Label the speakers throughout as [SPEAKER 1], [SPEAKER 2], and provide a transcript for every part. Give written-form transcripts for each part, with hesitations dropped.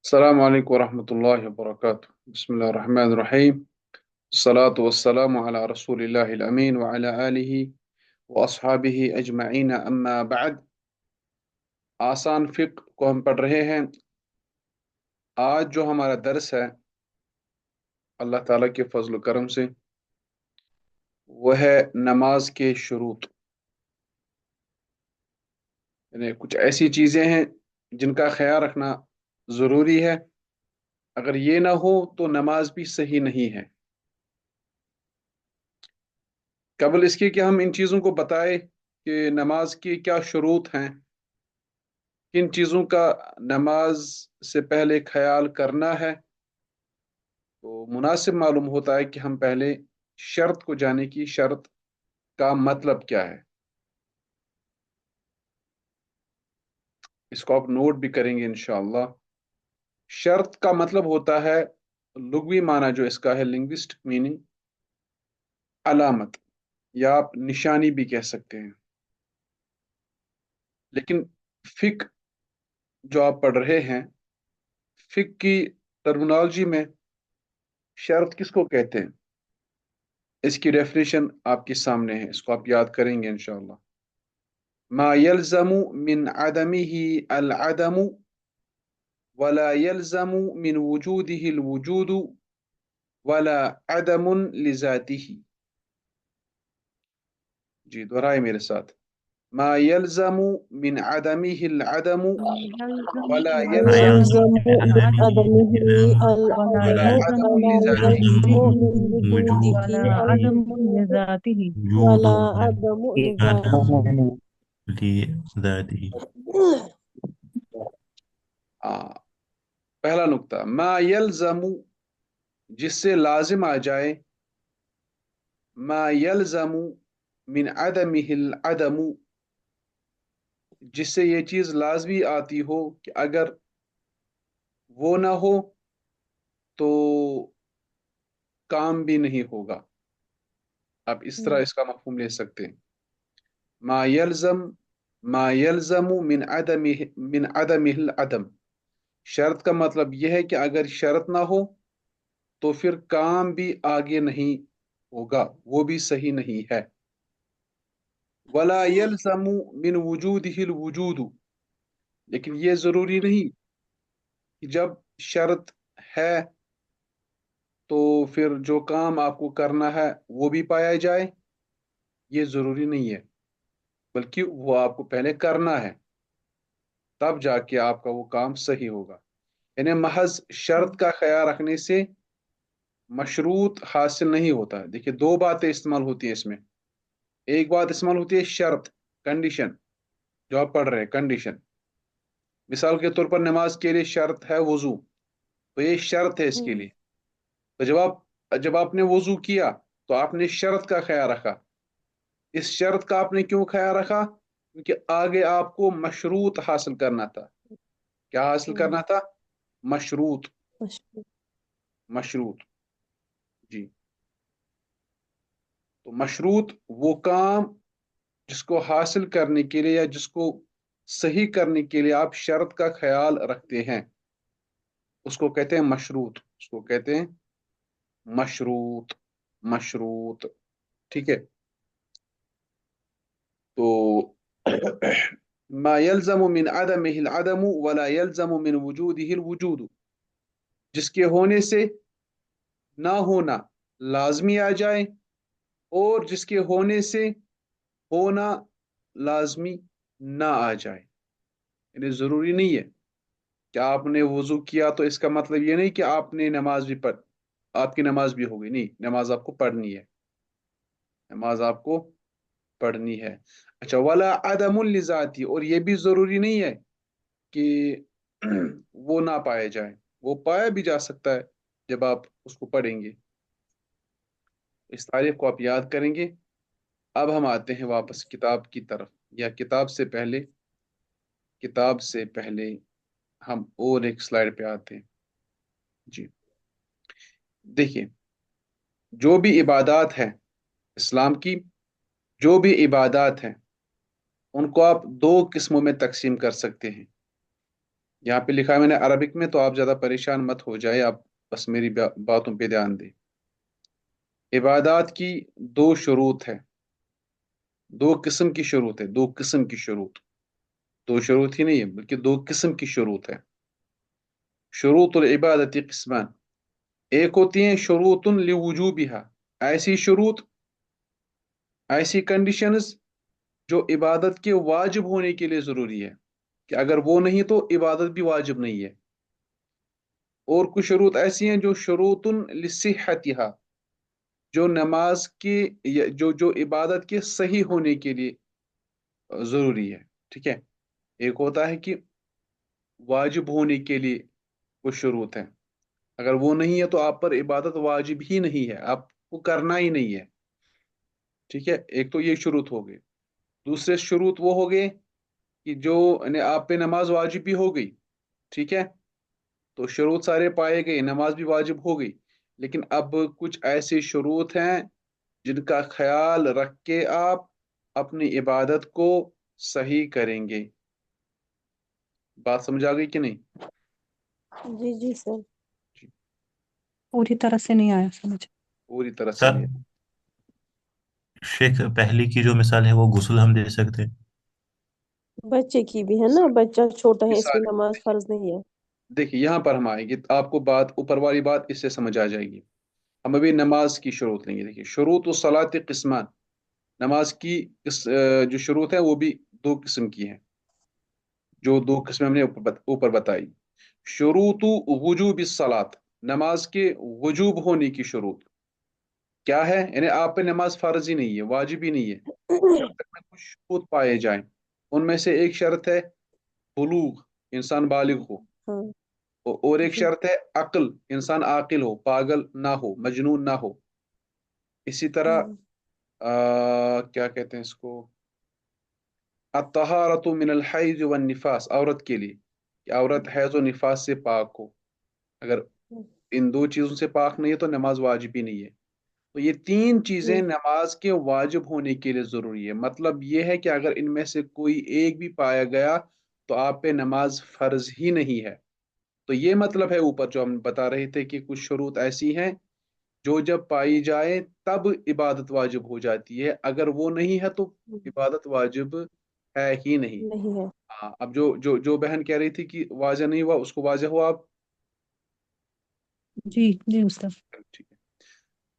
[SPEAKER 1] السلام عليكم ورحمة الله وبركاته. بسم الله الرحمن الرحيم. الصلاة والسلام على رسول الله الأمين وعلى آله وأصحابه أجمعين أما بعد. آسان فقہ کو ہم پڑھ رہے ہیں. آج جو ہمارا درس ہے اللہ تعالیٰ کے فضل و کرم سے وہ ہے نماز کے شروط. یعنی کچھ ایسی چیزیں ہیں جن کا خیال رکھنا ضروری ہے. اگر یہ نہ ہو تو نماز بھی صحیح نہیں ہے. قبل اس کے کہ ہم ان چیزوں کو بتائیں کہ نماز کی کیا شروط ہیں، کن چیزوں کا نماز سے پہلے خیال کرنا ہے، تو مناسب معلوم ہوتا ہے کہ ہم پہلے شرط کو جانے کی شرط کا مطلب کیا ہے. اس کو آپ نوٹ بھی کریں گے انشاءاللہ. شرط کا مطلب ہوتا ہے لغوی معنی جو اس کا ہے لنگوسٹک میننگ، علامت یا آپ نشانی بھی کہہ سکتے ہیں. لیکن فقہ جو آپ پڑھ رہے ہیں، فقہ کی ٹرمنالوجی میں شرط کس کو کہتے ہیں؟ اس کی ڈیفینیشن آپ کے سامنے ہے، اس کو آپ یاد کریں گے انشاءاللہ. ما يلزم من عدمه العدم ولا يلزم من وجوده الوجود ولا عدم لذاته. جی دہرائے میرے ساتھ. ما يلزم من عدمه العدم
[SPEAKER 2] يلزم
[SPEAKER 1] ولا
[SPEAKER 2] من
[SPEAKER 3] ما
[SPEAKER 1] يلزم
[SPEAKER 3] يلزم
[SPEAKER 2] عدمه
[SPEAKER 3] من
[SPEAKER 1] من
[SPEAKER 3] عدمه
[SPEAKER 2] العدم ولا
[SPEAKER 1] ولا
[SPEAKER 3] العدم
[SPEAKER 1] عدم
[SPEAKER 2] يلزم من
[SPEAKER 3] ولا
[SPEAKER 1] لذاته.
[SPEAKER 3] يلزم
[SPEAKER 2] وجوده
[SPEAKER 3] من وجوده
[SPEAKER 2] ولا عدم لذاته.
[SPEAKER 3] وجود عدم لذاته.
[SPEAKER 1] پہلا نقطہ ما يلزم، جس سے لازم آ جائے، ما يلزم من عدمه العدم، جس سے یہ چیز لازمی آتی ہو کہ اگر وہ نہ ہو تو کام بھی نہیں ہوگا. آپ اس طرح اس کا مفہوم لے سکتے ہیں. ما يلزم ما يلزم من عدمه العدم. شرط کا مطلب یہ ہے کہ اگر شرط نہ ہو تو پھر کام بھی آگے نہیں ہوگا، وہ بھی صحیح نہیں ہے. ولا يلزم من وجوده الوجود، لیکن یہ ضروری نہیں کہ جب شرط ہے تو پھر جو کام آپ کو کرنا ہے وہ بھی پایا جائے. یہ ضروری نہیں ہے، بلکہ وہ آپ کو پہلے کرنا ہے، تب جا کے آپ کا وہ کام صحیح ہوگا. یعنی محض شرط کا خیال رکھنے سے مشروط حاصل نہیں ہوتا. دیکھیے دو باتیں استعمال ہوتی ہیں اس میں. ایک بات استعمال ہوتی ہے شرط، کنڈیشن، جو آپ پڑھ رہے ہیں کنڈیشن. مثال کے طور پر نماز کے لیے شرط ہے وضو، تو یہ شرط ہے اس کے لیے. تو جب آپ نے وضو کیا تو آپ نے شرط کا خیال رکھا. اس شرط کا آپ نے کیوں خیال رکھا؟ کیونکہ آگے آپ کو مشروط حاصل کرنا تھا. کیا حاصل کرنا تھا؟ مشروط. مشروط جی. تو مشروط وہ کام جس کو حاصل کرنے کے لیے یا جس کو صحیح کرنے کے لیے آپ شرط کا خیال رکھتے ہیں، اس کو کہتے ہیں مشروط. اس کو کہتے ہیں مشروط. مشروط ٹھیک ہے. تو ما يلزم من عدمه العدم ولا يلزم من وجوده الوجود، جس کے ہونے سے نہ ہونا لازمی آ جائے اور جس کے ہونے سے ہونا لازمی نہ آ جائے. یعنی ضروری نہیں ہے کہ آپ نے وضو کیا تو اس کا مطلب یہ نہیں کہ آپ نے نماز بھی پڑھ، آپ کی نماز بھی ہوگی. نہیں، نماز آپ کو پڑھنی ہے. نماز آپ کو پڑھنی ہے. اچھا، ولا عدم لذاتی، اور یہ بھی ضروری نہیں ہے کہ وہ نہ پایا جائے. وہ پایا بھی جا سکتا ہے جب آپ اس کو پڑھیں گے. اس تعریف کو آپ یاد کریں گے. اب ہم آتے ہیں واپس کتاب کی طرف، یا کتاب سے پہلے ہم اور ایک سلائڈ پہ آتے ہیں. جی دیکھیے، جو بھی عبادات ہیں اسلام کی، جو بھی عبادات ہیں ان کو آپ دو قسموں میں تقسیم کر سکتے ہیں. यहाँ पे लिखा है मैंने अरबिक में, तो आप ज़्यादा परेशान मत हो जाए, आप बस मेरी बातों पे ध्यान दें। इबादत की दो शुरूत है, दो किस्म की शुरूत है, दो किस्म की शुरूत, दो शुरूत ही नहीं है बल्कि दो किस्म की शुरूत है। शुरूतुल इबादती किस्मान, एक होती है शुरूतुन लिवुजूबिहा, ऐसी शुरूत, ऐसी कंडीशंस जो इबादत के वाजिब होने के लिए ज़रूरी है, कि अगर वो नहीं तो इबादत भी वाजिब नहीं है। और कुछ शुरूत ऐसी हैं जो शुरूतुन लिस्सिहतिहा, जो नमाज के जो जो इबादत के सही होने के लिए ज़रूरी है। ठीक है, एक होता है कि वाजिब होने के लिए कुछ शुरूत है, अगर वो नहीं है तो आप पर इबादत वाजिब ही नहीं है, आपको करना ही नहीं है। ठीक है, एक तो ये शुरूत हो गई। दूसरे शुरूत वो हो गए कि जो आप पे नमाज वाजिब भी हो गई। ठीक है, तो शुरूत सारे पाए गए, नमाज भी वाजिब हो गई, लेकिन अब कुछ ऐसे शुरूत हैं जिनका ख्याल रख के आप अपनी इबादत को सही करेंगे। बात समझ आ गई कि नहीं?
[SPEAKER 4] जी जी सर।
[SPEAKER 1] जी,
[SPEAKER 2] पूरी तरह से नहीं आया समझ।
[SPEAKER 1] पूरी तरह से
[SPEAKER 3] सर
[SPEAKER 1] नहीं।
[SPEAKER 3] शेख, पहली की जो मिसाल है वो गुस्ल हम दे सकते हैं।
[SPEAKER 4] बच्चे की भी है ना, बच्चा छोटा है इसमें
[SPEAKER 1] मिसाल
[SPEAKER 4] नमाज फर्ज नहीं है।
[SPEAKER 1] देखिए, यहाँ पर हम आएंगे तो आपको बात, ऊपर वाली बात इससे समझ आ जाएगी। हम अभी नमाज की शुरूत लेंगे। देखिए, शुरूत व सलात किस्मान, नमाज की जो शुरूत है वो भी दो किस्म की है, जो दो किस्में हमने ऊपर बताई। शुरूत वजूब सलात, नमाज के वजूब होने की शुरूत क्या है, यानी आप पे नमाज फर्ज ही नहीं है, वाजिब ही नहीं है, जब तक में कुछ शुरूत पाए जाएं। उनमें से एक शर्त है बुलूग, इंसान बालिग हो।
[SPEAKER 4] हाँ
[SPEAKER 1] और एक
[SPEAKER 4] जी।
[SPEAKER 1] शर्त है अक्ल, इंसान आकिल हो, पागल ना हो, मजनून ना हो। इसी तरह
[SPEAKER 4] हाँ
[SPEAKER 1] क्या कहते हैं इसको, अत्तहारतु मिनल हैज वन निफास, औरत के लिए कि औरत हैज और निफास से पाक हो। अगर इन दो चीजों से पाक नहीं है तो नमाज वाजिब ही नहीं है। तो ये तीन चीजें
[SPEAKER 4] जी
[SPEAKER 1] नमाज के वाजिब होने के लिए जरूरी है। मतलब ये है कि अगर इनमें से कोई एक भी पाया गया तो आप पे नमाज फर्ज ही नहीं है। तो ये मतलब है ऊपर जो हम बता रहे थे कि कुछ शुरूत ऐसी हैं जो जब पाई जाए तब इबादत वाजिब हो जाती है, अगर वो नहीं है तो इबादत वाजिब है ही नहीं।
[SPEAKER 4] नहीं है।
[SPEAKER 1] हाँ, अब जो बहन कह रही थी कि वाजा नहीं हुआ, उसको वाजा हुआ आप?
[SPEAKER 2] जी जी उस्ताद।
[SPEAKER 1] ठीक है।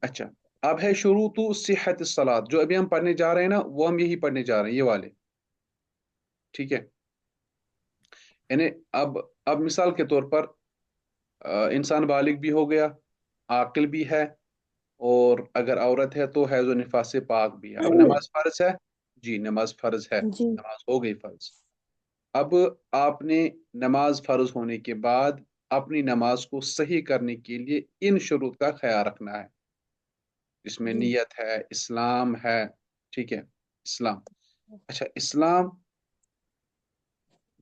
[SPEAKER 1] अच्छा, अब है शुरूतु सिहत सलात, जो अभी हम पढ़ने जा रहे हैं ना, वो हम यही पढ़ने जा रहे हैं, ये वाले। ठीक है, यानी अब मिसाल के तौर पर इंसान बालिग भी हो गया, आकिल भी है, और अगर औरत है तो हैज़ और निफास से पाक भी है। अब नमाज फर्ज है, जी नमाज फर्ज है,
[SPEAKER 4] जी
[SPEAKER 1] नमाज हो गई फर्ज। अब आपने नमाज फर्ज होने के बाद अपनी नमाज को सही करने के लिए इन शुरूत का ख्याल रखना है। इसमें
[SPEAKER 4] जी
[SPEAKER 1] नियत है, इस्लाम है। ठीक है, इस्लाम। अच्छा, इस्लाम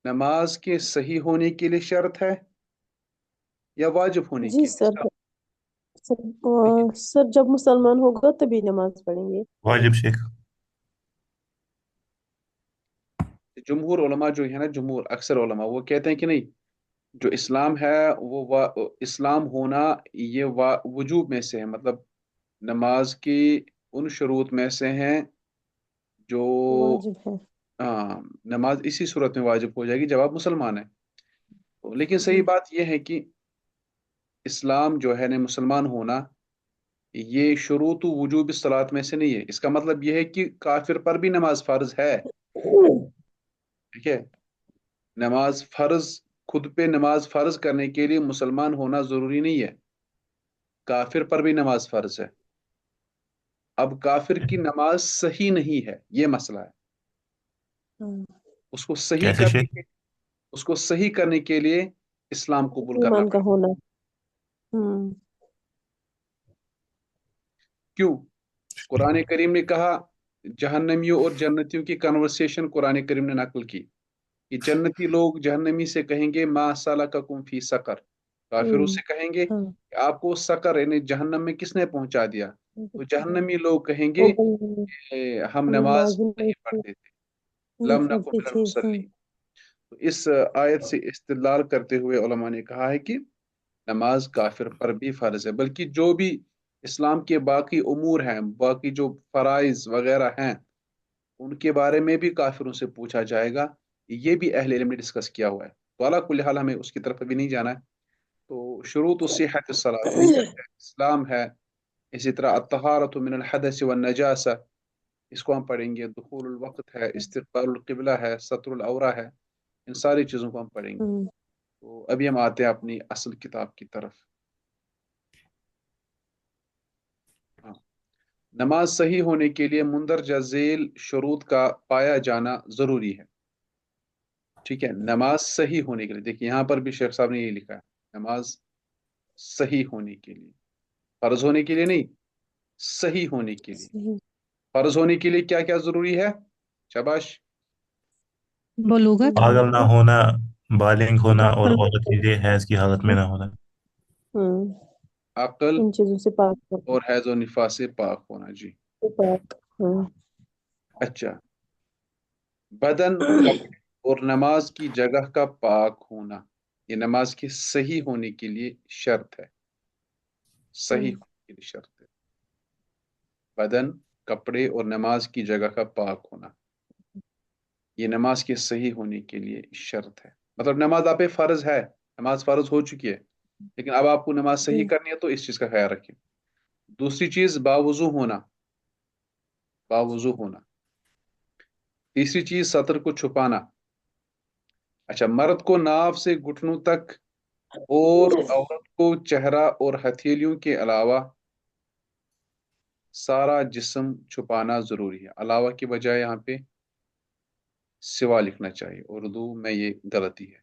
[SPEAKER 1] नमाज के सही होने के लिए शर्त है या वाजिब होने
[SPEAKER 4] जी
[SPEAKER 1] के लिए
[SPEAKER 4] सर।
[SPEAKER 1] इस्लाम?
[SPEAKER 4] सर,
[SPEAKER 1] देखिए,
[SPEAKER 4] सर जब मुसलमान होगा तभी नमाज पढ़ेंगे।
[SPEAKER 3] वाजिब शेख।
[SPEAKER 1] जमहूर उलमा जो है ना, जमहूर अक्सर उलमा वो कहते हैं कि नहीं, जो इस्लाम है वो इस्लाम होना ये वजूब में से है, मतलब नमाज की उन शुरूत में से हैं जो,
[SPEAKER 4] वाजिब है।
[SPEAKER 1] हाँ, नमाज इसी सूरत में वाजिब हो जाएगी जब आप मुसलमान हैं। तो लेकिन सही
[SPEAKER 4] जी
[SPEAKER 1] बात यह है कि इस्लाम जो है ना, मुसलमान होना, ये शुरूत वजूब सलात में से नहीं है। इसका मतलब यह है कि काफिर पर भी नमाज फर्ज है। ठीक है, नमाज फर्ज, खुद पे नमाज फर्ज करने के लिए मुसलमान होना जरूरी नहीं है, काफिर पर भी नमाज फर्ज है। अब काफिर की नमाज सही नहीं है, ये मसला है।
[SPEAKER 4] हाँ।
[SPEAKER 1] उसको सही
[SPEAKER 3] कैसे
[SPEAKER 1] करने
[SPEAKER 3] शेख?
[SPEAKER 1] के उसको सही करने के लिए इस्लाम कबूल करना
[SPEAKER 4] ईमान का
[SPEAKER 1] पड़ेगा।
[SPEAKER 4] होना। हम्म।
[SPEAKER 1] क्यों? कुरान करीम ने कहा, जहन्नमियों और जन्नतियों की कन्वर्सेशन कुरान करीम ने नकल की कि जन्नती लोग जहन्नमी से कहेंगे मा सलककुम फी सकर, काफिरों
[SPEAKER 4] हम्म।
[SPEAKER 1] से कहेंगे
[SPEAKER 4] हाँ।
[SPEAKER 1] कि आपको सकर यानी जहन्नम में किसने पहुंचा दिया? तो जहन्नमी लोग
[SPEAKER 4] वो
[SPEAKER 1] कहेंगे
[SPEAKER 4] कहीं
[SPEAKER 1] हम
[SPEAKER 4] हम
[SPEAKER 1] नमाज
[SPEAKER 4] नमाज ही नहीं
[SPEAKER 1] नहीं
[SPEAKER 4] थे,
[SPEAKER 1] पढ़ते थे,
[SPEAKER 4] नहीं
[SPEAKER 1] लम नकुम
[SPEAKER 4] पढ़ते
[SPEAKER 1] मिनल
[SPEAKER 4] थे। हाँ।
[SPEAKER 1] मुसल्लीन। تو اس آیت سے استدلال کرتے ہوئے علماء نے کہا ہے کہ نماز کافر پر بھی فرض ہے، بلکہ جو بھی اسلام کے باقی امور ہیں، باقی جو فرائض وغیرہ ہیں، ان کے بارے میں بھی کافروں سے پوچھا جائے گا۔ یہ بھی اہل علم نے ڈسکس کیا ہوا ہے، تو اعلیٰ کل حال ہمیں اس کی طرف بھی نہیں جانا ہے۔ تو شروط الصحت الصلاۃ، نیت ہے، اسلام ہے، اسی طرح الطہارۃ من الحدث والنجاسہ، اس کو ہم پڑھیں گے، دخول الوقت ہے، استقبال القبلہ ہے، ستر العورہ ہے، ان ساری چیزوں کو ہم پڑھیں گے۔ تو ابھی ہم آتے ہیں اپنی اصل کتاب کی طرف۔ ہاں، نماز صحیح ہونے کے لیے مندرجہ ذیل شروط کا پایا جانا ضروری ہے۔ ٹھیک ہے، نماز صحیح ہونے کے لیے، دیکھیے یہاں پر بھی شیخ صاحب نے یہ لکھا ہے، نماز صحیح ہونے کے لیے، فرض ہونے کے لیے نہیں، صحیح ہونے کے لیے۔
[SPEAKER 4] صحیح۔
[SPEAKER 1] فرض ہونے کے لیے کیا کیا ضروری ہے؟ شاباش۔
[SPEAKER 2] بلوغت،
[SPEAKER 3] پاگل نہ ہونا، بالغ ہونا، اور
[SPEAKER 2] عقل،
[SPEAKER 3] عورت کے لیے حیض کی حالت میں نہ ہونا۔
[SPEAKER 4] ہوں
[SPEAKER 1] عقل
[SPEAKER 4] ان چیزوں سے پاک کرنا،
[SPEAKER 1] اور حیض و نفاس سے پاک ہونا۔ جی
[SPEAKER 4] سے پاک۔ ہاں
[SPEAKER 1] اچھا، بدن، کپڑے اور نماز کی جگہ کا پاک ہونا، یہ نماز کے صحیح ہونے کے لیے شرط ہے، صحیح ہونے کے لیے شرط ہے۔ بدن، کپڑے اور نماز کی جگہ کا پاک ہونا، یہ نماز کے صحیح ہونے کے لیے شرط ہے۔ مطلب نماز آپ پہ فرض ہے، نماز فرض ہو چکی ہے، لیکن اب آپ کو نماز صحیح کرنی ہے، تو اس چیز کا خیال رکھیں۔ دوسری چیز باوضو ہونا، باوضو ہونا۔ تیسری چیز سطر کو چھپانا۔ اچھا، مرد کو ناف سے گھٹنوں تک اور عورت کو چہرہ اور ہتھیلیوں کے علاوہ سارا جسم چھپانا ضروری ہے۔ علاوہ کی بجائے یہاں پہ سوا لکھنا چاہیے، اردو میں یہ غلطی ہے،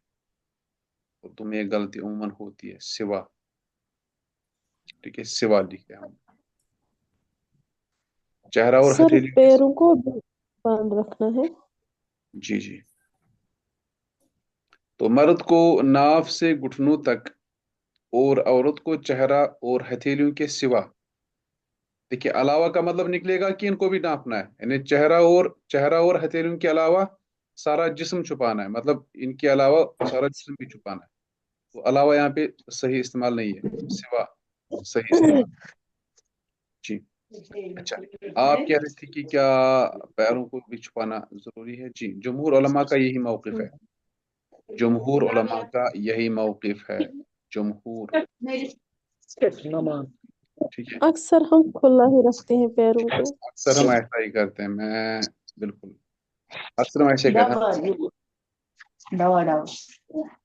[SPEAKER 1] اردو میں یہ غلطی عموماً ہوتی ہے، سوا، ٹھیک ہے، سوا لکھے ہم، چہرہ اور
[SPEAKER 4] سر
[SPEAKER 1] ہتھیلیوں کے۔
[SPEAKER 4] پیروں کو باندھ رکھنا ہے۔
[SPEAKER 1] جی جی، تو مرد کو ناف سے گھٹنوں تک اور عورت کو چہرہ اور ہتھیلیوں کے سوا، دیکھیے علاوہ کا مطلب نکلے گا کہ ان کو بھی ناپنا ہے، یعنی چہرہ اور ہتھیلیوں کے علاوہ سارا جسم چھپانا ہے، مطلب ان کے علاوہ سارا جسم بھی چھپانا ہے۔ تو علاوہ یہاں پہ صحیح استعمال نہیں ہے، سوا صحیح استعمال۔ جی اچھا، آپ کہہ رہے تھے کہ کیا پیروں کو بھی چھپانا ضروری ہے؟ جی، جمہور علماء کا یہی موقف ہے، جمہور علماء کا یہی موقف ہے، جمہور، ٹھیک ہے۔
[SPEAKER 4] اکثر ہم کھلا ہی رکھتے ہیں پیروں کو۔
[SPEAKER 1] اکثر ہم ایسا ہی کرتے ہیں، میں بالکل، اکثر ہم ایسے کرتے ہیں۔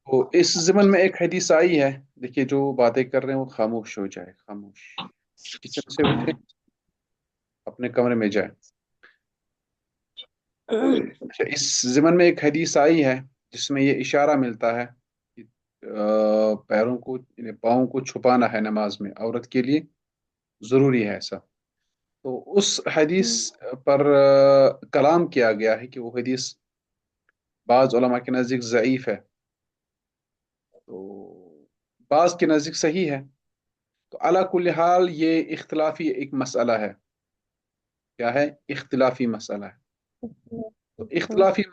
[SPEAKER 1] تو اس ضمن میں ایک حدیث آئی ہے، دیکھیے جو باتیں کر رہے ہیں وہ خاموش ہو جائے، خاموش، کچن سے اٹھے، اپنے کمرے میں جائے۔ اچھا، اس ضمن میں ایک حدیث آئی ہے جس میں یہ اشارہ ملتا ہے کہ پیروں کو، یعنی پاؤں کو چھپانا ہے نماز میں، عورت کے لیے ضروری ہے ایسا۔ تو اس حدیث پر کلام کیا گیا ہے کہ وہ حدیث بعض علماء کے نزدیک ضعیف ہے، تو بعض کے نزدیک صحیح ہے۔ تو علی کل حال یہ اختلافی ایک مسئلہ ہے، کیا ہے؟ اختلافی مسئلہ ہے۔ تو اختلافی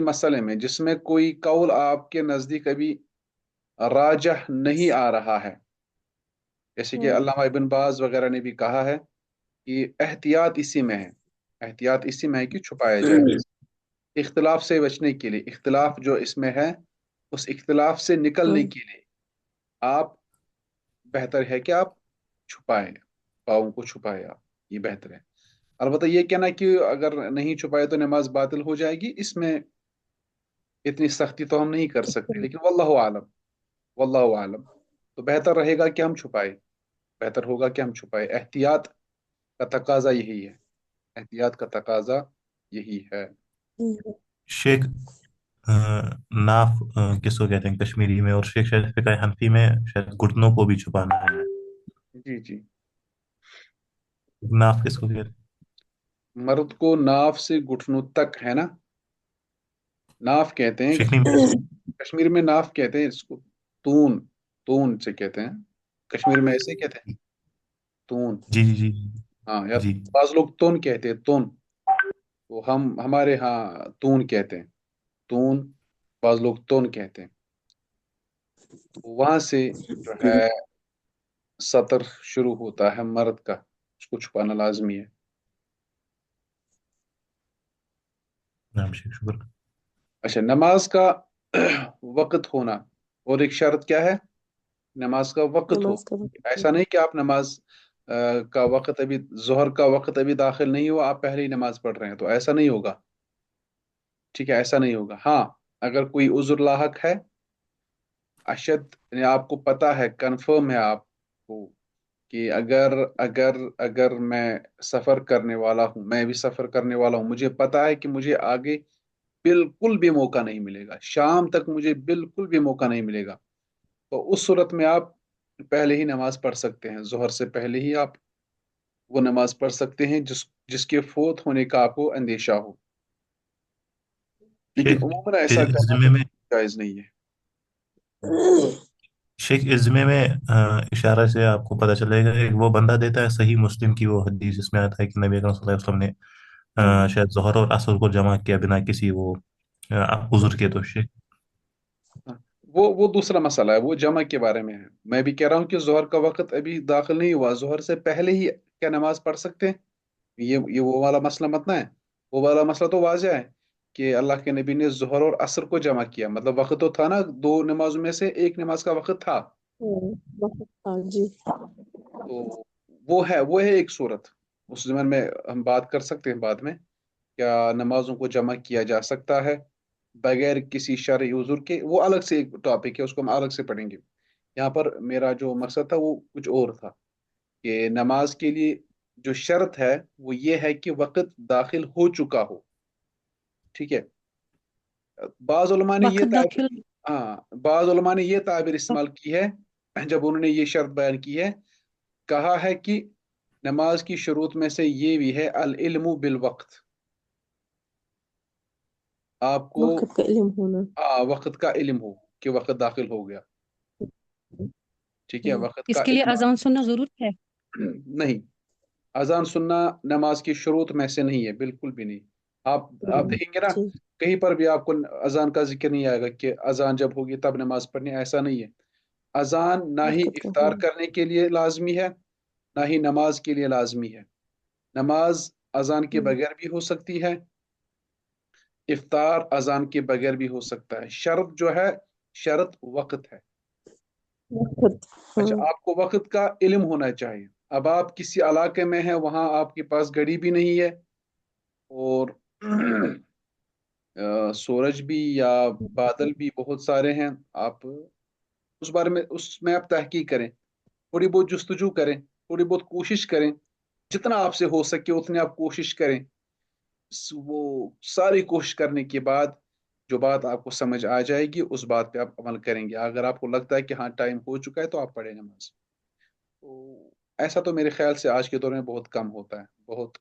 [SPEAKER 1] مسئلے میں جس میں کوئی قول آپ کے نزدیک ابھی راجح نہیں آ رہا ہے، جیسے کہ علامہ ابن باز وغیرہ نے بھی کہا ہے کہ احتیاط اسی میں ہے، احتیاط اسی میں ہے کہ چھپایا جائے، اختلاف سے بچنے کے لیے، اختلاف جو اس میں ہے اس اختلاف سے نکلنے کے لیے آپ، بہتر ہے کہ آپ چھپائیں، پاؤں کو چھپائے آپ، یہ بہتر ہے۔ البتہ یہ کہنا کہ اگر نہیں چھپائے تو نماز باطل ہو جائے گی، اس میں اتنی سختی تو ہم نہیں کر سکتے، لیکن واللہ عالم، واللہ عالم، تو بہتر رہے گا کہ ہم چھپائے، بہتر ہوگا کہ ہم چھپائے، احتیاط کا تقاضا یہی ہے، احتیاط کا تقاضا یہی ہے۔
[SPEAKER 3] شیخ، ناف کس کو کہتے ہیں کشمیری میں، اور شیخ شاید فقہ حنفی میں شاید گھٹنوں کو بھی چھپانا ہے،
[SPEAKER 1] جی جی،
[SPEAKER 3] ناف کس کو کہتے ہیں؟
[SPEAKER 1] مرد کو ناف سے گھٹنوں تک ہے نا، ناف کہتے ہیں،
[SPEAKER 3] شیخ نہیں،
[SPEAKER 1] کشمیر میں ناف کہتے ہیں اس کو، تون، تون سے کہتے ہیں، کشمیر میں ایسے ہی کہتے ہیں، تون،
[SPEAKER 3] جی جی جی
[SPEAKER 1] ہاں، یا
[SPEAKER 3] جی،
[SPEAKER 1] بعض لوگ تون کہتے ہیں، تون، تو ہمارے ہاں تون کہتے ہیں۔ तून, बाज लोग तोन कहते हैं। वहां से जो है सतर शुरू होता है मर्द का, उसको छुपाना लाजमी है।
[SPEAKER 3] नाम शेख शुक्र।
[SPEAKER 1] अच्छा, नमाज का वक्त होना, और एक शर्त क्या है? नमाज का वक्त हो।
[SPEAKER 4] नमाज का वक्त।
[SPEAKER 1] ऐसा नहीं कि आप नमाज का वक्त अभी, जोहर का वक्त अभी दाखिल नहीं हुआ, आप पहले ही नमाज पढ़ रहे हैं, तो ऐसा नहीं होगा। ठीक है, ऐसा नहीं होगा। हाँ, अगर कोई उज़्र लाहक है, अशद, यानी आपको पता है, कंफर्म है आपको कि अगर अगर अगर मैं सफ़र करने वाला हूँ, मैं भी सफ़र करने वाला हूँ, मुझे पता है कि मुझे आगे बिल्कुल भी मौका नहीं मिलेगा, शाम तक मुझे बिल्कुल भी मौका नहीं मिलेगा, तो उस सूरत में आप पहले ही नमाज पढ़ सकते हैं, जोहर से पहले ही आप वो नमाज पढ़ सकते हैं जिसके फोत होने का आपको अंदेशा हो। लेकिन
[SPEAKER 3] शेख
[SPEAKER 1] उमूमन ऐसा
[SPEAKER 3] इस
[SPEAKER 1] करना
[SPEAKER 3] जुमे में
[SPEAKER 1] जायज़ नहीं है।
[SPEAKER 3] शेख इस जुमे में इशारा से आपको पता चलेगा, एक वो बंदा देता है सही मुस्लिम की वो हदीस जिसमें आता है कि नबी अकरम सल्लल्लाहु अलैहि वसल्लम ने शायद जोहर और असर को जमा किया बिना किसी वो उज़्र के। तो शेख
[SPEAKER 1] हाँ, वो दूसरा मसला है, वो जमा के बारे में है। मैं भी कह रहा हूँ कि जोहर का वक्त अभी दाखिल नहीं हुआ, जोहर से पहले ही क्या नमाज पढ़ सकते हैं? ये वो वाला मसला मत ना है। वो वाला मसला तो वाज़ह है कि अल्लाह के नबी ने जोहर और असर को जमा किया, मतलब वक्त तो था ना, दो नमाजों में से एक नमाज का वक्त था।
[SPEAKER 4] वक्त था जी।
[SPEAKER 1] तो वो है एक सूरत, उस ज़माने में हम बात कर सकते हैं बाद में, क्या नमाजों को जमा किया जा सकता है बगैर किसी शरई उज़्र के? वो अलग से एक टॉपिक है, उसको हम अलग से पढ़ेंगे। यहाँ पर मेरा जो मकसद था वो कुछ और था, कि नमाज के लिए जो शर्त है वो ये है कि वक्त दाखिल हो चुका हो। ठीक है। बाज़ उलमा ने ये
[SPEAKER 2] वक्त
[SPEAKER 1] ताबीर,
[SPEAKER 2] दाखिल।
[SPEAKER 1] हाँ, बाज़ उलमा ने ये ताबीर इस्तेमाल की है जब उन्होंने ये शर्त बयान की है। कहा है कि नमाज की शुरूत में से ये भी है, अल इल्मु बिल वक्त, आपको
[SPEAKER 4] वक्त का इल्म होना।
[SPEAKER 1] वक्त का इल्म हो कि वक्त दाखिल हो गया। ठीक है, वक्त का
[SPEAKER 2] इसके लिए
[SPEAKER 1] इल्म
[SPEAKER 2] अजान सुनना जरूरी है?
[SPEAKER 1] नहीं, अजान सुनना नमाज की शुरूत में से नहीं है, बिल्कुल भी नहीं। आप देखेंगे ना,
[SPEAKER 4] जी।
[SPEAKER 1] कहीं पर भी आपको अजान का जिक्र नहीं आएगा कि अजान जब होगी तब नमाज पढ़नी, ऐसा नहीं है। अजान ना ही
[SPEAKER 4] वक्त का
[SPEAKER 1] इफ्तार
[SPEAKER 4] होना।
[SPEAKER 1] करने के लिए लाजमी है, ना ही नमाज के लिए लाजमी है। नमाज अजान के बगैर भी हो सकती है, इफ्तार अजान के बगैर भी हो सकता है। शर्त जो है, शर्त वक्त है।
[SPEAKER 4] वक्त।
[SPEAKER 1] अच्छा, आपको वक्त का इल्म होना चाहिए। अब आप किसी इलाके में हैं, वहां आपके पास घड़ी भी नहीं है, और सूरज भी या बादल भी बहुत सारे हैं, आप उस बारे में, उसमें आप तहकीक करें, थोड़ी बहुत जुस्तजू करें, थोड़ी बहुत कोशिश करें, जितना आपसे हो सके उतनी आप कोशिश करें। वो सारी कोशिश करने के बाद जो बात आपको समझ आ जाएगी, उस बात पे आप अमल करेंगे। अगर आपको लगता है कि हाँ टाइम हो चुका है, तो आप पढ़े नमाज। तो ऐसा तो मेरे ख्याल से आज के दौर में बहुत कम होता है, बहुत,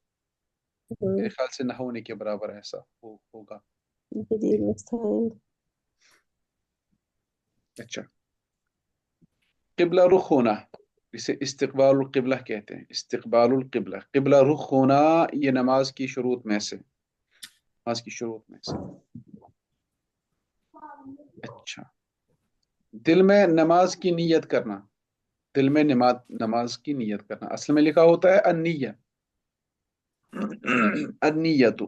[SPEAKER 1] मेरे ख्याल से ना होने के बराबर ऐसा होगा।
[SPEAKER 4] जदीद मसाइल।
[SPEAKER 1] अच्छा, किबला रुख होना, इसे इस्तकबाल किबला कहते हैं। इस्तकबाल किबला, किबला रुख होना, ये नमाज की शुरूत में से, नमाज की शुरूत में से। अच्छा, दिल में नमाज की नीयत करना, दिल में नमाज नमाज की नीयत करना, असल में लिखा होता है अन्निया, अन्नियतु,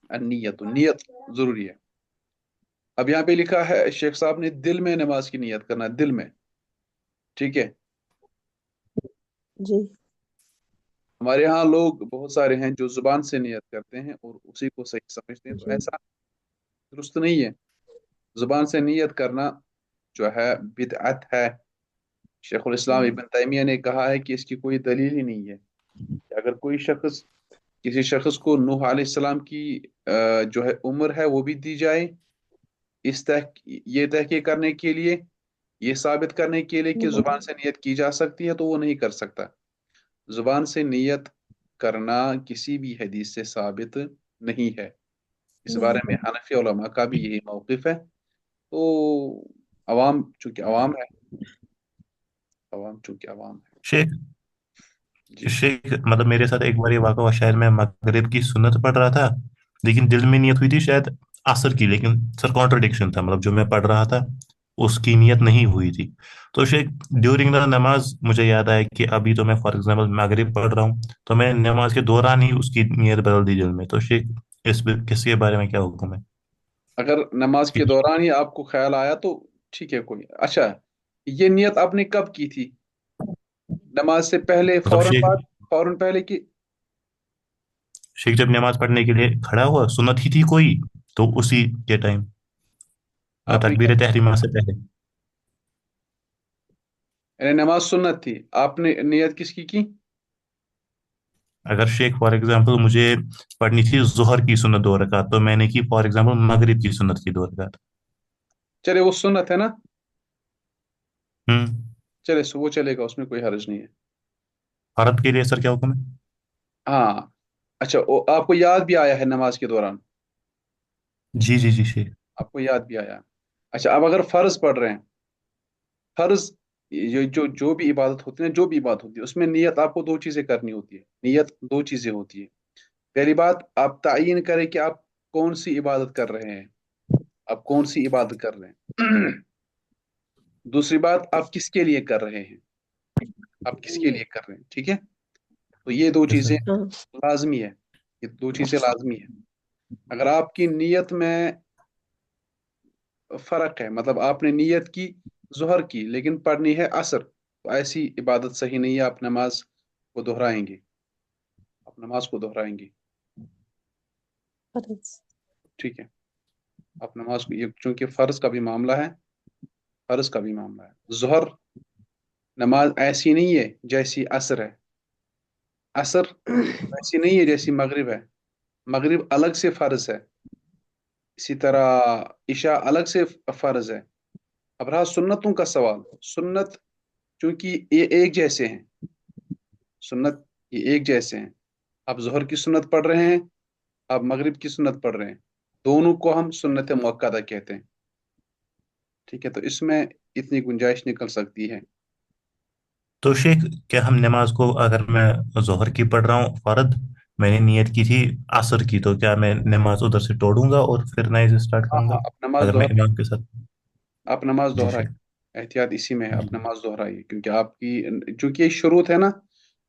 [SPEAKER 1] अन्नियतु, नियत जरूरी है। अब यहाँ पे लिखा है शेख साहब ने, दिल में नमाज की नीयत करना, दिल में। ठीक है।
[SPEAKER 4] जी।
[SPEAKER 1] हमारे यहाँ लोग बहुत सारे हैं जो जुबान से नियत करते हैं और उसी को सही समझते हैं, तो
[SPEAKER 4] जी।
[SPEAKER 1] ऐसा दुरुस्त नहीं है। जुबान से नियत करना जो है बिदअत है। शेखुल इस्लाम इब्न तैमिया ने कहा है कि इसकी कोई दलील ही नहीं है कि अगर कोई शख्स, किसी शख्स को नूह अलैहिस्सलाम की जो है उम्र है वो भी दी जाए, इस तह ये तहकीक करने के लिए, ये साबित करने के लिए कि जुबान से नियत की जा सकती है, तो वो नहीं कर सकता। जुबान से नियत करना किसी भी हदीस से साबित नहीं है। इस बारे में हनफी उलमा का भी यही मौकिफ है। तो अवाम चूंकि अवाम है, अवाम चूंकि अवाम है।
[SPEAKER 3] शेख
[SPEAKER 1] जी।
[SPEAKER 3] शेख मतलब मेरे साथ एक बार ये वाक़ा हुआ, शायद मैं मगरिब की सुन्नत पढ़ रहा था, लेकिन दिल में नियत हुई थी शायद असर की, लेकिन सर कॉन्ट्रडिक्शन था, मतलब जो मैं पढ़ रहा था उसकी नियत नहीं हुई थी। तो शेख ड्यूरिंग द नमाज मुझे याद आया कि अभी तो मैं फॉर एग्जांपल मगरिब पढ़ रहा हूँ, तो मैं नमाज के दौरान ही उसकी नियत बदल दी दिल में। तो शेख किसके बारे में क्या हुक्म है?
[SPEAKER 1] अगर नमाज के दौरान ही आपको ख्याल आया तो ठीक है, कोई अच्छा। ये नियत आपने कब की थी? नमाज से पहले,
[SPEAKER 3] मतलब
[SPEAKER 1] फौरन
[SPEAKER 3] शेख
[SPEAKER 1] बाद, फौरन पहले की?
[SPEAKER 3] शेख जब नमाज पढ़ने के लिए खड़ा हुआ, सुन्नत ही थी कोई, तो उसी के टाइम,
[SPEAKER 1] आपने क्या,
[SPEAKER 3] तकबीर तहरीमा से पहले।
[SPEAKER 1] यानी नमाज सुन्नत थी, आपने नियत किसकी की?
[SPEAKER 3] अगर शेख फॉर एग्जांपल मुझे पढ़नी थी जोहर की सुन्नत 2 रकात, तो मैंने की फॉर एग्जांपल मगरिब की सुन्नत की 2 रकात।
[SPEAKER 1] चले, वो सुन्नत है ना,
[SPEAKER 3] हम्म।
[SPEAKER 1] चले वो चलेगा, उसमें कोई हर्ज नहीं है।
[SPEAKER 3] फर्द के लिए सर क्या हुक्म है?
[SPEAKER 1] हाँ, अच्छा, वो आपको याद भी आया है नमाज के दौरान?
[SPEAKER 3] जी जी जी शेख।
[SPEAKER 1] आपको याद भी आया। अच्छा, अब अगर फर्ज पढ़ रहे हैं, फर्ज, ये जो भी इबादत होती है, जो भी इबादत होती है, उसमें नियत आपको दो चीजें करनी होती है। नियत दो चीजें होती है। पहली बात, आप तायीन करें कि आप कौन सी इबादत कर रहे हैं, आप कौन सी इबादत कर रहे हैं। दूसरी बात, आप किसके लिए कर रहे हैं, आप किसके लिए कर रहे हैं, ठीक है। तो ये दो
[SPEAKER 3] यस
[SPEAKER 1] चीजें
[SPEAKER 3] सर।
[SPEAKER 4] हाँ।
[SPEAKER 1] लाजमी है, ये दो चीजें लाजमी है। अगर आपकी नीयत में फर्क है, मतलब आपने नीयत की जोहर की लेकिन पढ़नी है असर, तो ऐसी इबादत सही नहीं है, आप नमाज को दोहराएंगे, आप नमाज को दोहराएंगे।
[SPEAKER 4] फर्ज।
[SPEAKER 1] ठीक है, आप नमाज को, ये चूंकि फर्ज का भी मामला है, फर्ज का भी मामला है। जोहर नमाज ऐसी नहीं है जैसी असर है, असर ऐसी नहीं है जैसी मगरिब है, मगरिब अलग से फर्ज है। इसी तरह इशा अलग से फर्ज है। अब रहा सुन्नतों का सवाल, सुन्नत चूंकि ये एक जैसे हैं, सुन्नत ये एक जैसे हैं। आप जोहर की सुन्नत पढ़ रहे हैं, आप मगरिब की सुन्नत पढ़ रहे हैं, दोनों को हम सुन्नत मुअक्कदा कहते हैं। ठीक है, तो इसमें इतनी गुंजाइश निकल सकती है।
[SPEAKER 3] तो शेख क्या हम नमाज को, अगर मैं जोहर की पढ़ रहा हूँ फर्द, मैंने नियत की थी असर की, तो क्या मैं नमाज उधर से तोड़ूंगा और फिर नए से स्टार्ट
[SPEAKER 1] हाँ हाँ,
[SPEAKER 3] करूंगा
[SPEAKER 1] आप नमाज
[SPEAKER 3] अगर मैं
[SPEAKER 1] दोहराइए,
[SPEAKER 3] इमाम के साथ?
[SPEAKER 1] आप नमाज
[SPEAKER 3] जी
[SPEAKER 1] दोहराइए,
[SPEAKER 3] शेख।
[SPEAKER 1] एहतियात इसी में है, आप
[SPEAKER 3] जी
[SPEAKER 1] नमाज दोहराइए, क्योंकि आपकी चूंकि ये शुरूत है ना,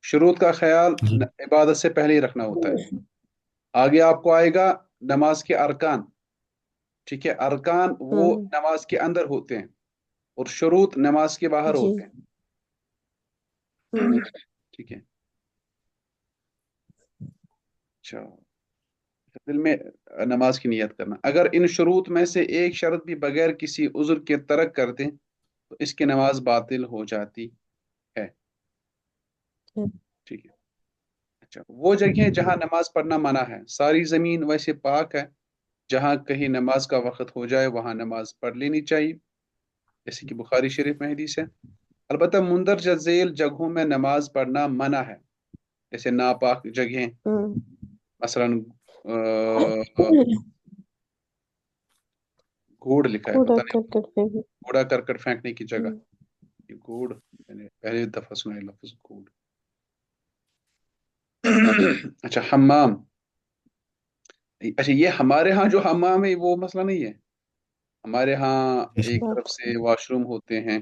[SPEAKER 1] शुरूत का ख्याल
[SPEAKER 3] जी
[SPEAKER 1] इबादत से पहले ही रखना होता है। आगे आपको आएगा नमाज के अरकान, ठीक है, अरकान वो
[SPEAKER 4] हम्म।
[SPEAKER 1] नमाज के अंदर होते हैं और शुरूत नमाज के बाहर
[SPEAKER 4] जी।
[SPEAKER 1] होते
[SPEAKER 4] हम्म।
[SPEAKER 1] हैं। ठीक है, अच्छा, दिल में नमाज की नियत करना, अगर इन शुरूत में से एक शर्त भी बगैर किसी उज़्र के तर्क कर दें तो इसकी नमाज बातिल हो जाती है। ठीक है, अच्छा, वो जगह जहां नमाज पढ़ना मना है, सारी जमीन वैसे पाक है, जहां कहीं नमाज का वक्त हो जाए वहां नमाज पढ़ लेनी चाहिए, जैसे कि बुखारी शरीफ में हदीस है। अलबत्ता मुंदरजा झेल जगहों में नमाज पढ़ना मना है, जैसे नापाक जगहें,
[SPEAKER 4] हम्म।
[SPEAKER 1] मसलन घूड़ लिखा है,
[SPEAKER 4] कूड़ा
[SPEAKER 1] पता नहीं,
[SPEAKER 4] करकट फेंक।
[SPEAKER 1] कूड़ा करकट फेंकने की जगह।
[SPEAKER 4] हम्म।
[SPEAKER 1] ये घूड़, मैंने पहली दफा सुना है लफ्ज घूड़। अच्छा, हम्माम, अच्छा, ये हमारे यहाँ जो हम्माम है वो मसला नहीं है। हमारे यहाँ
[SPEAKER 3] जी
[SPEAKER 1] एक
[SPEAKER 3] शेख।
[SPEAKER 1] तरफ से वॉशरूम होते हैं,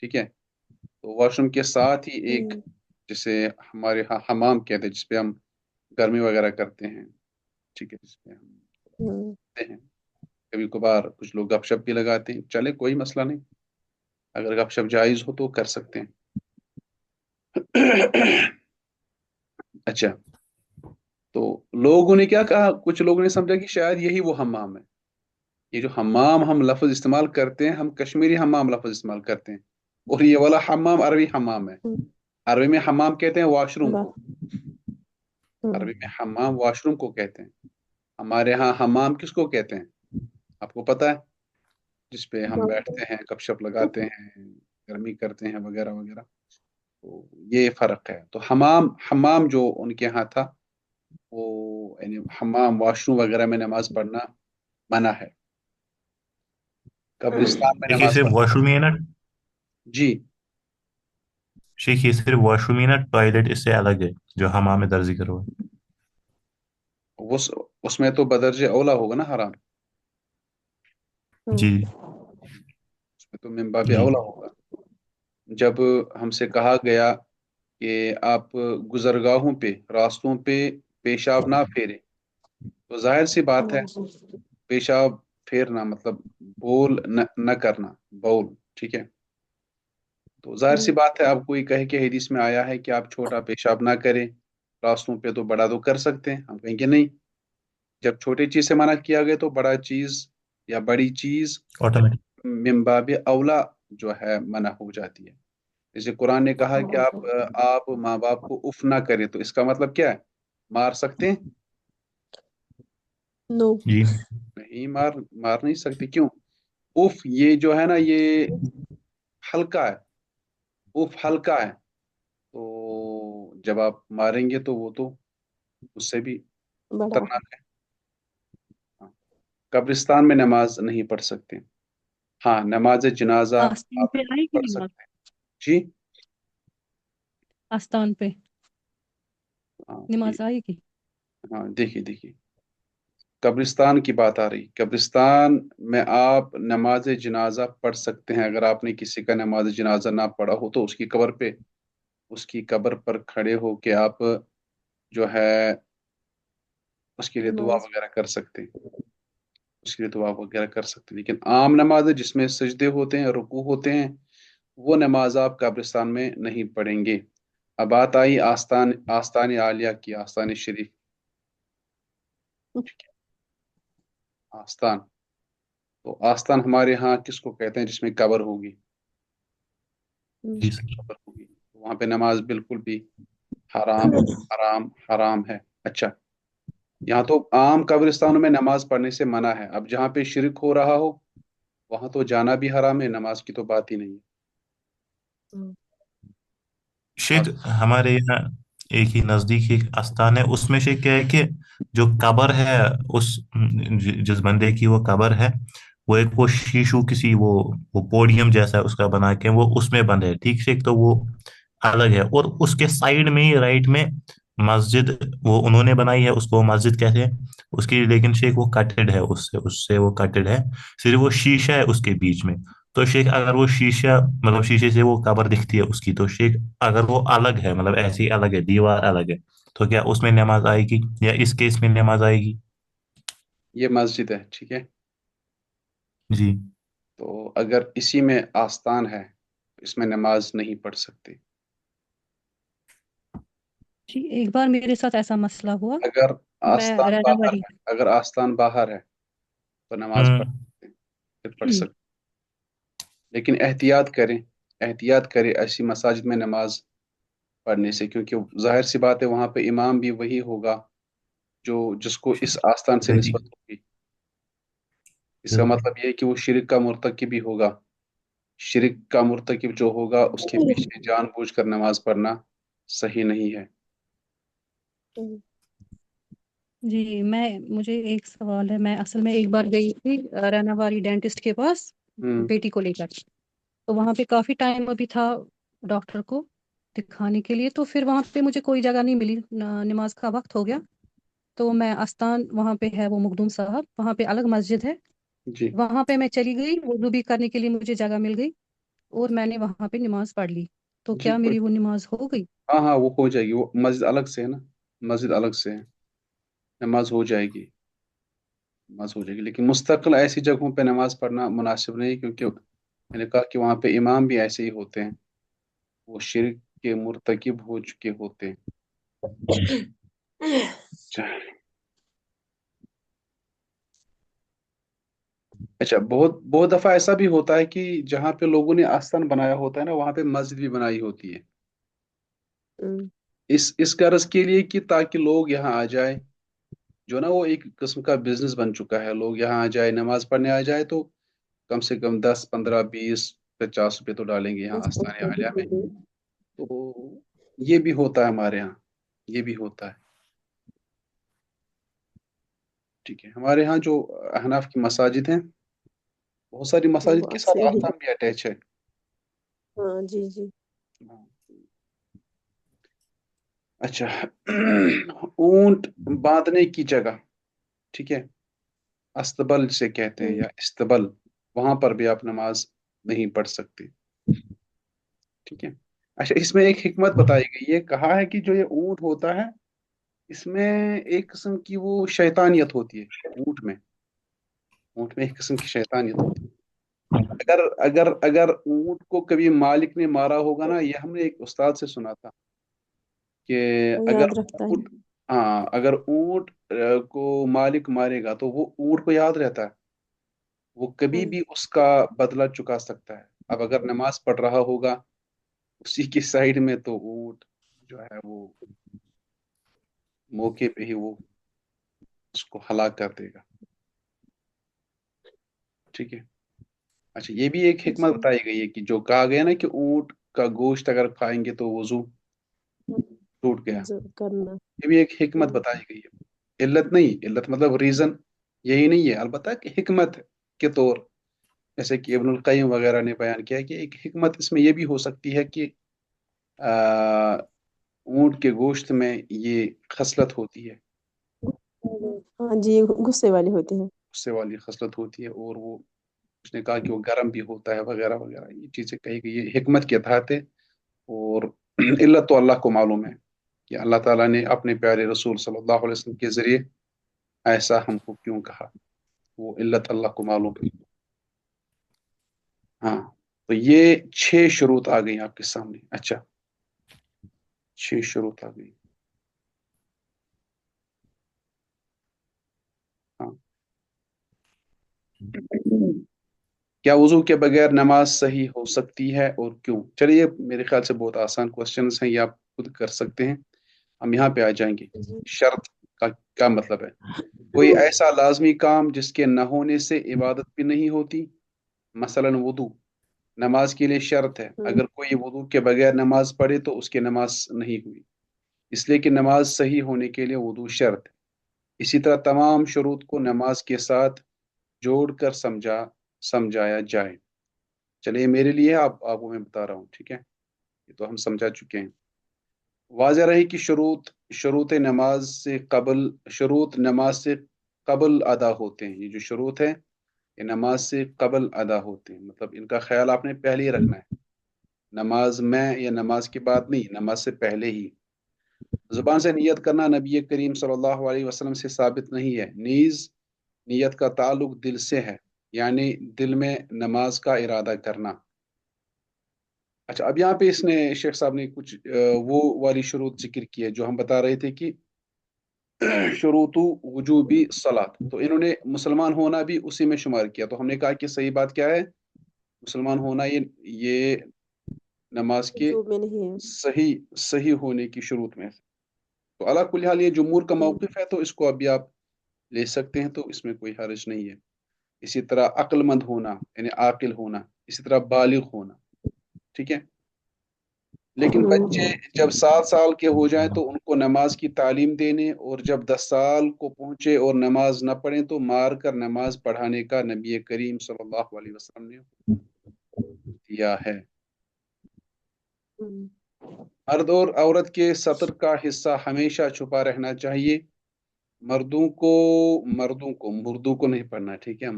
[SPEAKER 1] ठीक है, तो वॉशरूम के साथ ही एक,
[SPEAKER 4] हम्म।
[SPEAKER 1] जिसे हमारे यहाँ हमाम कहते हैं, जिसपे हम गर्मी वगैरह करते हैं, ठीक है, जिसपे हम
[SPEAKER 4] हम्म।
[SPEAKER 1] करते हैं। कभी कभार कुछ लोग गपशप भी लगाते हैं, चले कोई मसला नहीं, अगर गपशप जायज हो तो कर सकते हैं। अच्छा, तो लोगों ने क्या कहा, कुछ लोगों ने समझा कि शायद यही वो हमाम है। ये जो हमाम हम लफ्ज इस्तेमाल करते हैं, हम कश्मीरी हमाम लफ्ज इस्तेमाल करते हैं, और ये वाला हमाम अरबी हमाम है।
[SPEAKER 4] हम्म।
[SPEAKER 1] अरबी में हमाम कहते हैं वॉशरूम
[SPEAKER 4] वाह।
[SPEAKER 1] को,
[SPEAKER 4] हम्म।
[SPEAKER 1] अरबी में हमाम वॉशरूम को कहते हैं। हमारे यहाँ हमाम किसको कहते हैं, आपको पता है? जिसपे हम बैठते हैं, गपशप लगाते हैं, गर्मी करते हैं, वगैरह वगैरह। तो ये फर्क है, तो हमाम, हमाम जो उनके यहाँ था, वो यानी हमाम वॉशरूम वगैरह में नमाज पढ़ना मना है, कब्रिस्तान में
[SPEAKER 3] शेख ये
[SPEAKER 1] नमाज
[SPEAKER 3] सिर्फ
[SPEAKER 1] पढ़ना।
[SPEAKER 3] वॉशरूम ही है ना?
[SPEAKER 1] जी,
[SPEAKER 3] शेख ये सिर्फ वॉशरूम ही है ना, टॉयलेट इससे अलग है जो हमाम में दर्ज करो है?
[SPEAKER 1] उस उसमें तो बदरजे औला होगा ना हराम,
[SPEAKER 3] जी
[SPEAKER 1] उसमें तो मिन बाबे
[SPEAKER 3] जी
[SPEAKER 1] औला होगा। जब हमसे कहा गया कि आप गुजरगाहों पे, रास्तों पे पेशाब ना फेरे, तो जाहिर सी बात है पेशाब फेरना मतलब बोल न करना, बाउल, ठीक है। तो जाहिर सी बात है, अब कोई कहे कि हदीस में आया है कि आप छोटा पेशाब ना करें रास्तों पे, तो बड़ा तो कर सकते हैं, हम कहेंगे नहीं। जब छोटी चीज से मना किया गया तो बड़ा चीज या बड़ी चीज
[SPEAKER 3] ऑटोमेटिक।
[SPEAKER 1] मिम्बाबे औला जो है मना हो जाती है। जैसे कुरान ने कहा कि आप माँ बाप को उफ ना करें, तो इसका मतलब क्या है? मार सकते हैं?
[SPEAKER 4] नो।
[SPEAKER 3] जी
[SPEAKER 1] नहीं, मार नहीं सकते। क्यों? उफ ये जो है ना, ये हल्का है, उफ हल्का है, तो जब आप मारेंगे तो वो तो उससे भी
[SPEAKER 4] बड़ा।
[SPEAKER 1] खतरनाक है। हाँ। कब्रिस्तान में नमाज नहीं पढ़ सकते। हाँ, नमाज जनाजा
[SPEAKER 2] आस्तीन
[SPEAKER 1] आप
[SPEAKER 2] पे आएगी
[SPEAKER 1] पढ़
[SPEAKER 2] नमाज?
[SPEAKER 1] सकते हैं। जी।
[SPEAKER 2] आस्तान पे
[SPEAKER 1] हाँ
[SPEAKER 2] नमाज आएगी?
[SPEAKER 1] हाँ, देखिए देखिए, कब्रिस्तान की बात आ रही। कब्रिस्तान में आप नमाज जनाजा पढ़ सकते हैं। अगर आपने किसी का नमाज जनाजा ना पढ़ा हो तो उसकी कब्र पर खड़े हो के आप जो है उसके लिए दुआ
[SPEAKER 4] नमाज।
[SPEAKER 1] वगैरह कर सकते हैं, उसके लिए दुआ वगैरह कर सकते हैं। लेकिन आम नमाज है जिसमें सजदे होते हैं, रुकू होते हैं, वो नमाज आप कब्रिस्तान में नहीं पढ़ेंगे। अब बात आई आस्तान आलिया की, आस्तान शरीफ। ठीक है, आस्तान। तो आस्तान हमारे यहाँ किसको कहते हैं? जिसमें कब्र होगी,
[SPEAKER 3] जी
[SPEAKER 1] जिसमें
[SPEAKER 3] सर।
[SPEAKER 1] कब्र होगी, तो वहां पे नमाज बिल्कुल भी हराम, हराम, हराम है। अच्छा, यहाँ तो आम कब्रिस्तानों में नमाज पढ़ने से मना है। अब जहाँ पे शिरक हो रहा हो वहां तो जाना भी हराम है, नमाज की तो बात ही नहीं है।
[SPEAKER 3] शेख,
[SPEAKER 1] नमाज।
[SPEAKER 3] हमारे यहाँ एक ही नजदीक एक आस्थान है, उसमें शेख क्या है कि जो कब्र है, उस जिस बंदे की वो कब्र है, वो एक वो शीशु किसी वो पोडियम जैसा है उसका बना के वो उसमें बंद है, ठीक शेख, तो वो अलग है। और उसके साइड में ही राइट में मस्जिद वो उन्होंने बनाई है, उसको मस्जिद कहते हैं उसकी, लेकिन शेख वो कटेड है, उससे उससे वो कटेड है, सिर्फ वो शीशा है उसके बीच में। तो शेख अगर वो शीशा मतलब शीशे से वो कब्र दिखती है उसकी, तो शेख अगर वो अलग है मतलब ऐसी अलग है, दीवार अलग है, तो क्या उसमें नमाज आएगी या इस केस में नमाज आएगी?
[SPEAKER 1] ये मस्जिद है, ठीक है।
[SPEAKER 3] जी
[SPEAKER 1] तो अगर इसी में आस्तान है तो इसमें नमाज नहीं पढ़ सकते।
[SPEAKER 2] जी, एक बार मेरे साथ ऐसा मसला हुआ।
[SPEAKER 1] अगर
[SPEAKER 2] मैं
[SPEAKER 1] आस्तान
[SPEAKER 2] रहना
[SPEAKER 1] बाहर
[SPEAKER 2] वाली।
[SPEAKER 1] है, अगर आस्तान बाहर है तो नमाज पढ़
[SPEAKER 3] हम्म
[SPEAKER 1] सकते हैं, फिर पढ़ सकते। लेकिन एहतियात करें, एहतियात करें ऐसी मसाजिद में नमाज पढ़ने से, क्योंकि जाहिर सी बात है वहां पे इमाम भी वही होगा जो जिसको इस आस्थान से
[SPEAKER 3] सही।
[SPEAKER 1] निस्बत होगी। इसका
[SPEAKER 3] बिल्कुल।
[SPEAKER 1] मतलब ये है कि वो शिरक का मुर्तकिब भी होगा। शिरक का मुर्तकिब जो होगा उसके पीछे जानबूझकर नमाज पढ़ना सही नहीं है।
[SPEAKER 2] जी, मुझे एक सवाल है। मैं असल में एक बार गई थी रैनावारी डेंटिस्ट के पास
[SPEAKER 1] हम्म।
[SPEAKER 2] बेटी को लेकर। तो वहाँ पे काफी टाइम अभी था डॉक्टर को दिखाने के लिए। तो फिर वहाँ पे मुझे कोई जगह नहीं मिली, नमाज का वक्त हो गया। तो मैं आस्थान, वहाँ पे है वो मखदूम साहब, वहाँ पे अलग मस्जिद है,
[SPEAKER 1] जी।
[SPEAKER 2] वहाँ पे मैं चली गई। वुजू भी करने के लिए मुझे जगह मिल गई और मैंने वहाँ पे नमाज पढ़ ली। तो
[SPEAKER 1] जी
[SPEAKER 2] क्या मेरी वो नमाज हो गई?
[SPEAKER 1] हाँ हाँ, वो हो जाएगी। वो मस्जिद अलग से है ना, मस्जिद अलग से है, नमाज हो जाएगी, नमाज हो जाएगी। लेकिन मुस्तकिल ऐसी जगहों पे नमाज पढ़ना मुनासिब नहीं, क्योंकि मैंने कहा कि वहाँ पे इमाम भी ऐसे ही होते हैं, वो शिरक के मुर्तकिब हो चुके होते हैं। अच्छा, बहुत बहुत दफा ऐसा भी होता है कि जहाँ पे लोगों ने आस्थान बनाया होता है ना, वहाँ पे मस्जिद भी बनाई होती है, इस गर्ज के लिए कि ताकि लोग यहाँ आ जाए। जो ना वो एक किस्म का बिजनेस बन चुका है, लोग यहाँ आ जाए, नमाज पढ़ने आ जाए, तो कम से कम 10, 15, 20, 50 रुपए तो डालेंगे यहाँ आस्थान आलिया में। तो ये भी होता है हमारे यहाँ, ये भी होता है। ठीक है, हमारे यहाँ जो अहनाफ की मसाजिद हैं, बहुत सारी मसाजिद के
[SPEAKER 4] बात
[SPEAKER 1] साथ
[SPEAKER 4] सही है।
[SPEAKER 1] आस्थान भी अटैच है।
[SPEAKER 4] हाँ जी जी।
[SPEAKER 1] हाँ। اچھا اونٹ باندھنے کی جگہ، ٹھیک ہے، استبل سے کہتے ہیں یا استبل، وہاں پر بھی آپ نماز نہیں پڑھ سکتے، ٹھیک ہے۔ اچھا اس میں ایک حکمت بتائی گئی ہے، کہا ہے کہ جو یہ اونٹ ہوتا ہے اس میں ایک قسم کی وہ شیطانیت ہوتی ہے، اونٹ میں ایک قسم کی شیطانیت ہوتی ہے۔ اگر اونٹ کو کبھی مالک نے مارا ہوگا نا، یہ ہم نے ایک استاد سے سنا تھا کہ
[SPEAKER 4] وہ
[SPEAKER 1] اگر
[SPEAKER 4] یاد رکھتا ہے۔
[SPEAKER 1] اونٹ، ہاں اگر اونٹ کو مالک مارے گا تو وہ اونٹ کو یاد رہتا ہے، وہ کبھی بھی اس کا بدلہ چکا سکتا ہے۔ اب اگر نماز پڑھ رہا ہوگا اسی کی سائڈ میں، تو اونٹ جو ہے وہ موقع پہ ہی وہ اس کو ہلاک کر دے گا، ٹھیک ہے۔ اچھا یہ بھی ایک حکمت
[SPEAKER 4] جی
[SPEAKER 1] بتائی گئی ہے کہ جو کہا گیا نا کہ اونٹ کا گوشت اگر کھائیں گے تو وضو ٹوٹ گیا،
[SPEAKER 4] کرنا۔
[SPEAKER 1] یہ بھی ایک حکمت بتائی گئی ہے، علت نہیں، علت مطلب ریزن یہی نہیں ہے، البتہ کہ حکمت کے طور، جیسے کہ ابن القیم وغیرہ نے بیان کیا کہ ایک حکمت اس میں یہ بھی ہو سکتی ہے کہ اونٹ کے گوشت میں یہ خصلت ہوتی ہے،
[SPEAKER 4] ہاں جی، یہ غصے والی ہوتی ہیں۔
[SPEAKER 1] غصے والی خصلت ہوتی ہے، اور وہ اس نے کہا کہ وہ گرم بھی ہوتا ہے وغیرہ وغیرہ، یہ چیزیں کہی گئی، یہ حکمت کے تحت ہے، اور علت تو اللہ کو معلوم ہے کہ اللہ تعالیٰ نے اپنے پیارے رسول صلی اللہ علیہ وسلم کے ذریعے ایسا ہم کو کیوں کہا، وہ علت اللہ کو معلوم ہے۔ ہاں تو یہ 6 شروط آ گئی آپ کے سامنے، اچھا 6 شروط آ گئی، ہاں۔ کیا وضو کے بغیر نماز صحیح ہو سکتی ہے اور کیوں؟ چلیے میرے خیال سے بہت آسان کوشچنز ہیں، یہ آپ خود کر سکتے ہیں، ہم یہاں پہ آ جائیں گے۔ شرط کا کیا مطلب ہے؟ کوئی ایسا لازمی کام جس کے نہ ہونے سے عبادت بھی نہیں ہوتی، مثلا وضو نماز کے لیے شرط ہے، اگر کوئی وضو کے بغیر نماز پڑھے تو اس کی نماز نہیں ہوئی، اس لیے کہ نماز صحیح ہونے کے لیے وضو شرط ہے۔ اسی طرح تمام شروط کو نماز کے ساتھ جوڑ کر سمجھایا جائے۔ چلیے میرے لیے آپ کو میں بتا رہا ہوں، ٹھیک ہے، یہ تو ہم سمجھا چکے ہیں۔ واضح رہے کہ شروط نماز سے قبل ادا ہوتے ہیں، یہ جو شروط ہیں یہ نماز سے قبل ادا ہوتے ہیں، مطلب ان کا خیال آپ نے پہلے ہی رکھنا ہے، نماز میں یا نماز کے بعد نہیں، نماز سے پہلے ہی۔ زبان سے نیت کرنا نبی کریم صلی اللہ علیہ وسلم سے ثابت نہیں ہے، نیز نیت کا تعلق دل سے ہے، یعنی دل میں نماز کا ارادہ کرنا۔ اچھا اب یہاں پہ اس نے شیخ صاحب نے کچھ وہ والی شروط ذکر کی ہے جو ہم بتا رہے تھے کہ شروط وجوبی صلات، تو انہوں نے مسلمان ہونا بھی اسی میں شمار کیا، تو ہم نے کہا کہ صحیح بات کیا ہے، مسلمان ہونا یہ نماز کے
[SPEAKER 4] جو میں نہیں ہے۔
[SPEAKER 1] صحیح ہونے کی شروط میں سے۔ تو علا کل حال یہ جمہور کا موقف ہے، تو اس کو ابھی آپ لے سکتے ہیں، تو اس میں کوئی حرج نہیں ہے۔ اسی طرح عقل مند ہونا یعنی عاقل ہونا، اسی طرح بالغ ہونا، ٹھیک ہے۔ لیکن بچے جب 7 سال کے ہو جائیں تو ان کو نماز کی تعلیم دینے، اور جب 10 سال کو پہنچے اور نماز نہ پڑھیں تو مار کر نماز پڑھانے کا نبی کریم صلی اللہ علیہ وسلم نے دیا ہے۔ مرد اور عورت کے سطر کا حصہ ہمیشہ چھپا رہنا چاہیے، مردوں کو نہیں پڑھنا، ٹھیک ہے،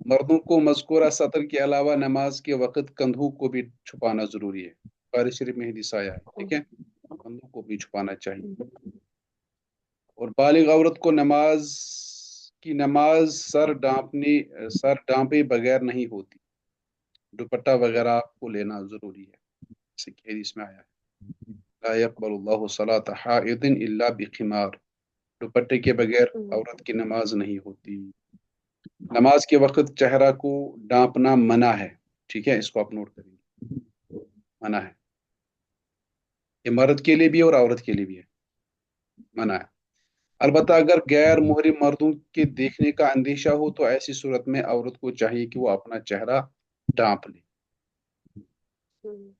[SPEAKER 1] مردوں کو مذکورہ سطر کے علاوہ نماز کے وقت کندھوں کو بھی چھپانا ضروری ہے، بخاری شریف میں حدیث آیا ہے، ٹھیک ہے، کندھوں کو بھی چھپانا چاہیے۔ اور بالغ عورت کو نماز سر ڈانپے بغیر نہیں ہوتی، دوپٹہ وغیرہ آپ کو لینا ضروری ہے، جیسے کہ حدیث میں آیا ہے لا يقبل اللہ صلاة حائض الا بخمار، دوپٹے کے بغیر عورت کی نماز نہیں ہوتی۔ نماز کے وقت چہرہ کو ڈانپنا منع ہے، ٹھیک ہے، اس کو آپ نوٹ کریں گے، منع ہے، یہ مرد کے لیے بھی اور عورت کے لیے بھی ہے، منع ہے۔ البتہ اگر غیر محرم مردوں کے دیکھنے کا اندیشہ ہو تو ایسی صورت میں عورت کو چاہیے کہ وہ اپنا چہرہ ڈانپ لے۔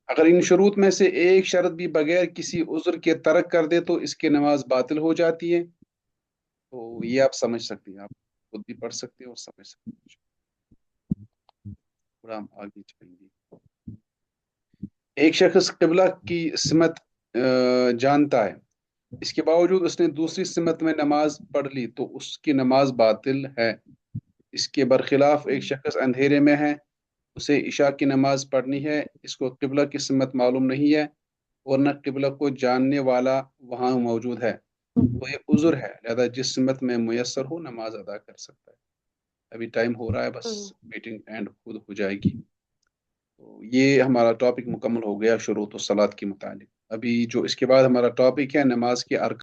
[SPEAKER 1] اگر ان شروط میں سے ایک شرط بھی بغیر کسی عذر کے ترک کر دے تو اس کی نماز باطل ہو جاتی ہے، تو یہ آپ سمجھ سکتے ہیں، آپ خود بھی پڑھ سکتے ہیں اور سمجھ سکتے ہیں۔ تھوڑا ہم آگے چلیں گے۔ ایک شخص قبلہ کی سمت جانتا ہے، اس کے باوجود اس نے دوسری سمت میں نماز پڑھ لی تو اس کی نماز باطل ہے۔ اس کے برخلاف ایک شخص اندھیرے میں ہے، اسے عشاء کی نماز پڑھنی ہے، اس کو قبلہ کی سمت معلوم نہیں ہے اور نہ قبلہ کو جاننے والا وہاں موجود ہے، تو یہ عذر ہے، لہذا جس سمت میں میسر ہو نماز ادا کر سکتا ہے۔ ابھی ٹائم ہو رہا ہے، بس میٹنگ اینڈ خود ہو جائے گی۔ تو یہ ہمارا ٹاپک مکمل ہو گیا شروط الصلاۃ کے متعلق۔ ابھی جو اس کے بعد ہمارا ٹاپک ہے نماز کے